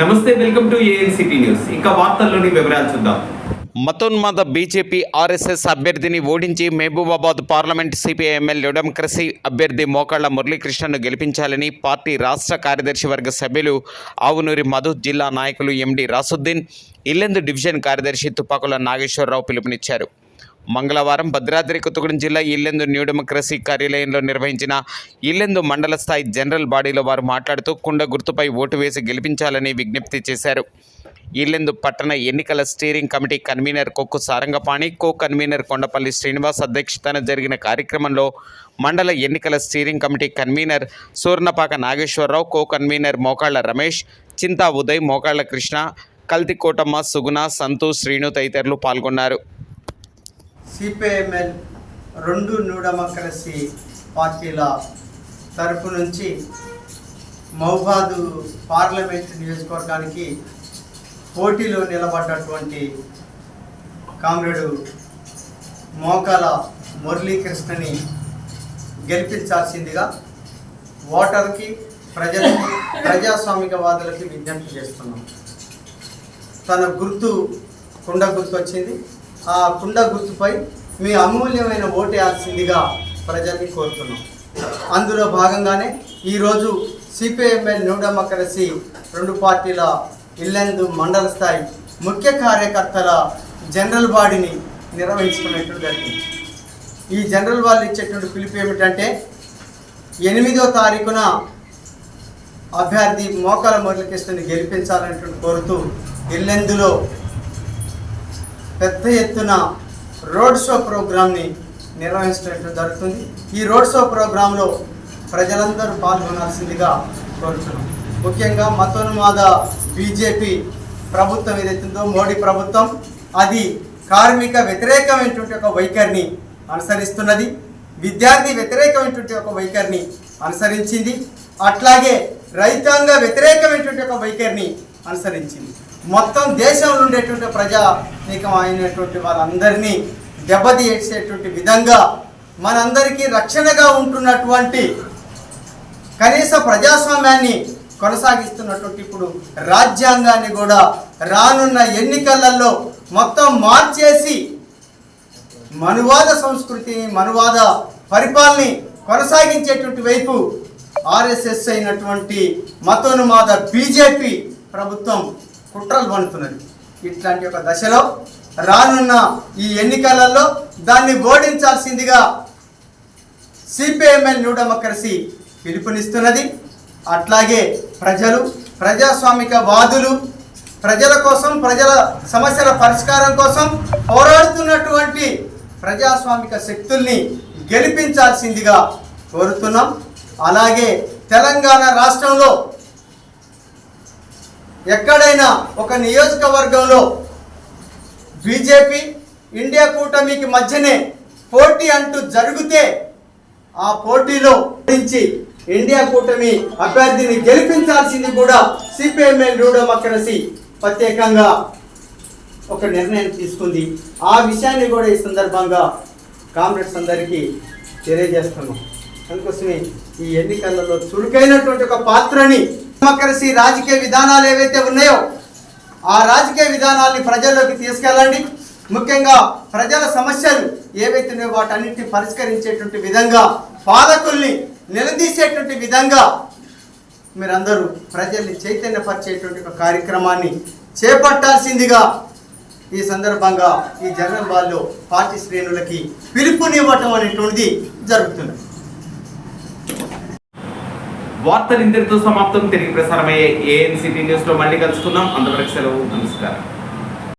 నమస్తే, welcome to ANCT news. ఇక వార్తల్లోని వివరాలు చూద్దాం. మతోన్మాద బీజేపీ ఆర్ఎస్ఎస్ అభ్యర్థిని ఓడించి మహబూబాబాద్ పార్లమెంట్ సిపిఐఎంఎల్ డెమోక్రసీ అభ్యర్థి మోకాళ్ల మురళీకృష్ణను గెలిపించాలని పార్టీ రాష్ట్ర కార్యదర్శి వర్గ సభ్యులు ఆవునూరి మధు, జిల్లా నాయకులు ఎండి రాసుద్దీన్, ఇల్లెందు డివిజన్ కార్యదర్శి తుపాకుల నాగేశ్వరరావు పిలుపునిచ్చారు. మంగళవారం భద్రాద్రి కొత్తగూడెం జిల్లా ఇల్లెందు న్యూ డెమోక్రసీ కార్యాలయంలో నిర్వహించిన ఇల్లెందు మండల స్థాయి జనరల్ బాడీలో వారు మాట్లాడుతూ కుండ గుర్తుపై ఓటు వేసి గెలిపించాలని విజ్ఞప్తి చేశారు. ఇల్లెందు పట్టణ ఎన్నికల steering committee convener Kokku Sarangapani, co convener Kondapalli Srinivas అధ్యక్షతన జరిగిన కార్యక్రమంలో మండల ఎన్నికల steering committee convener Surnapaka Nageswara Rao, co convener Mokalla Ramesh, చింతా ఉదయ్, మోకాళ్ల కృష్ణ, కల్తి కోటమ్మ, సుగుణ, సంతు, శ్రీను తదితరులు పాల్గొన్నారు. సిపిఐఎంఎల్ 2 న్యూ డెమోక్రసీ పార్టీల తరపు నుంచి మహబూబాబాద్ పార్లమెంట్ నియోజకవర్గానికి పోటీలో నిలబడ్డటువంటి కామ్రేడు మోకాల మురళీకృష్ణని గెలిపించాల్సిందిగా ఓటర్కి, ప్రజలకి, ప్రజాస్వామికవాదులకి విజ్ఞప్తి చేస్తున్నాం. తన గుర్తు కుండ గుర్తు వచ్చింది. ఆ కుండ గుర్తుపై మీ అమూల్యమైన ఓటు వేయాల్సిందిగా ప్రజల్ని కోరుతున్నాం. అందులో భాగంగానే ఈరోజు సిపిఐఎంఎల్ న్యూ డెమోక్రసీ 2 పార్టీల ఇల్లెందు మండల స్థాయి ముఖ్య కార్యకర్తల జనరల్ బాడీని నిర్వహించుకునేట్టు జరిగింది. ఈ జనరల్ బాడీ ఇచ్చేటువంటి పిలుపు ఏమిటంటే 8వ తారీఖున అభ్యర్థి మోకాల మురళీకృష్ణని గెలిపించాలనేటువంటి కోరుతూ ఇల్లెందులో పెద్ద ఎత్తున రోడ్ షో ప్రోగ్రామ్ని నిర్వహించడం జరుగుతుంది. ఈ రోడ్ షో ప్రోగ్రాంలో ప్రజలందరూ పాల్గొనాల్సిందిగా కోరుతున్నాం. ముఖ్యంగా మతోన్మాద బీజేపీ ప్రభుత్వం ఏదైతుందో మోడీ ప్రభుత్వం, అది కార్మిక వ్యతిరేకమైనటువంటి ఒక వైఖరిని అనుసరిస్తున్నది, విద్యార్థి వ్యతిరేకమైనటువంటి ఒక వైఖరిని అనుసరించింది, అట్లాగే రైతాంగ వ్యతిరేకమైనటువంటి ఒక వైఖరిని అనుసరించింది. మొత్తం దేశంలో ఉండేటువంటి ప్రజానీకం అయినటువంటి వాళ్ళందరినీ దెబ్బతీసేటువంటి విధంగా మనందరికీ రక్షణగా ఉంటున్నటువంటి కనీస ప్రజాస్వామ్యాన్ని కొనసాగిస్తున్నటువంటి ఇప్పుడు రాజ్యాంగాన్ని కూడా రానున్న ఎన్నికలలో మొత్తం మార్చేసి మనువాద సంస్కృతిని, మనువాద పరిపాలనని కొనసాగించేటువంటి వైపు ఆర్ఎస్ఎస్ అయినటువంటి మతోన్మాద బీజేపీ ప్రభుత్వం కుట్రలు పడుతున్నది. ఇట్లాంటి ఒక దశలో రానున్న ఈ ఎన్నికలలో దాన్ని ఓడించాల్సిందిగా సిపిఐఎంఎల్ న్యూ డెమోక్రసీ పిలుపునిస్తున్నది. అట్లాగే ప్రజలు, ప్రజాస్వామికవాదులు, ప్రజల కోసం, ప్రజల సమస్యల పరిష్కారం కోసం పోరాడుతున్నటువంటి ప్రజాస్వామిక శక్తుల్ని గెలిపించాల్సిందిగా కోరుతున్నాం. అలాగే తెలంగాణ రాష్ట్రంలో ఎక్కడైనా ఒక నియోజకవర్గంలో బీజేపీ, ఇండియా కూటమికి మధ్యనే పోటీ అంటూ జరిగితే ఆ పోటీలో ఇండియా కూటమి అభ్యర్థిని గెలిపించాల్సింది కూడా సిపిఐఎంఎల్ న్యూ డెమోక్రసీ ప్రత్యేకంగా ఒక నిర్ణయం తీసుకుంది. ఆ విషయాన్ని కూడా ఈ సందర్భంగా కామ్రేడ్స్ అందరికీ తెలియజేస్తున్నాం. అందుకోసమే ఈ ఎన్నికలలో చురుకైనటువంటి ఒక పాత్రని డెమోక్రసీ రాజకీయ విధానాలు ఏవైతే ఉన్నాయో ఆ రాజకీయ విధానాల్ని ప్రజల్లోకి తీసుకెళ్ళండి. ముఖ్యంగా ప్రజల సమస్యలు ఏవైతే ఉన్నాయో వాటన్నిటిని పరిష్కరించేటువంటి విధంగా, పాలకుల్ని నిలదీసేటువంటి విధంగా మీరందరూ ప్రజల్ని చైతన్యపరిచేటువంటి ఒక కార్యక్రమాన్ని చేపట్టాల్సిందిగా ఈ సందర్భంగా ఈ జనరల్ బాల్లో పార్టీ శ్రేణులకి పిలుపునివ్వటం అనేటువంటిది జరుగుతుంది. వార్తలు ఇంతటితో సమాప్తం. తిరిగి ప్రసారమయ్యే ఏఎన్సిటీ న్యూస్లో మళ్ళీ కలుసుకుందాం. అంతవరకు సెలవు. నమస్కారం.